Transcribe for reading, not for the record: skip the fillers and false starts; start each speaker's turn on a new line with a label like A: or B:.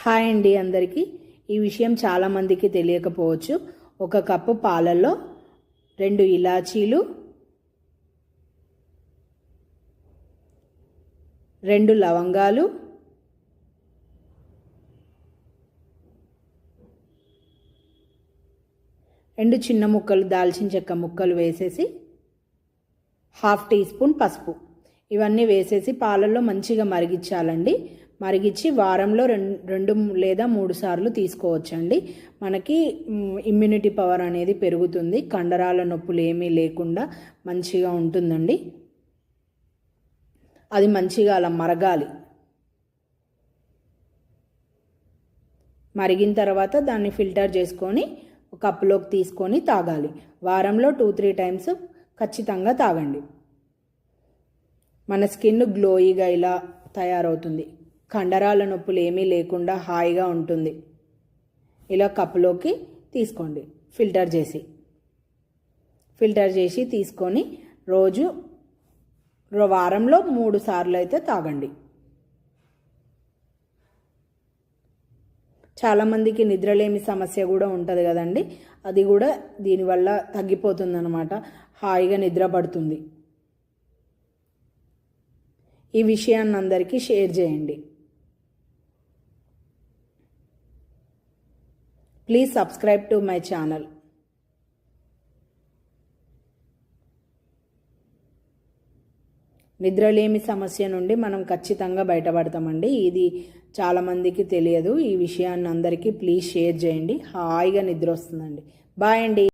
A: Hi అండి అందరికీ. ఈ విషయం చాలామందికి తెలియకపోవచ్చు. 1 కప్పు పాలల్లో 2 ఇలాచీలు, 2 లవంగాలు, 2 చిన్న ముక్కలు దాల్చిన చెక్క ముక్కలు వేసేసి 1/2 టీ స్పూన్ పసుపు ఇవన్నీ వేసేసి పాలల్లో మంచిగా మరిగించాలండి. మరిగించి వారంలో 2 లేదా 3 సార్లు తీసుకోవచ్చండి. మనకి ఇమ్యూనిటీ పవర్ అనేది పెరుగుతుంది. కండరాల నొప్పులు ఏమీ లేకుండా మంచిగా ఉంటుందండి. అది మంచిగా అలా మరగాలి. మరిగిన తర్వాత దాన్ని ఫిల్టర్ చేసుకొని ఒక కప్పులోకి తీసుకొని తాగాలి. వారంలో 2-3 టైమ్స్ ఖచ్చితంగా తాగండి. మన స్కిన్ గ్లోయిగా ఇలా తయారవుతుంది. కండరాల నొప్పులు ఏమీ లేకుండా హాయిగా ఉంటుంది. ఇలా కప్పులోకి తీసుకోండి. ఫిల్టర్ చేసి తీసుకొని రోజు వారంలో 3 సార్లు అయితే తాగండి. చాలామందికి నిద్రలేమి సమస్య కూడా ఉంటుంది కదండి. అది కూడా దీనివల్ల తగ్గిపోతుంది అన్నమాట. హాయిగా నిద్ర పడుతుంది. ఈ విషయాన్ని అందరికీ షేర్ చేయండి. Please subscribe to my channel. నిద్రలేమి సమస్య నుండి మనం ఖచ్చితంగా బయటపడతామండి. ఇది చాలామందికి తెలియదు. ఈ విషయాన్ని అందరికీ ప్లీజ్ షేర్ చేయండి. హాయిగా నిద్ర వస్తుందండి. బాయ్ అండి.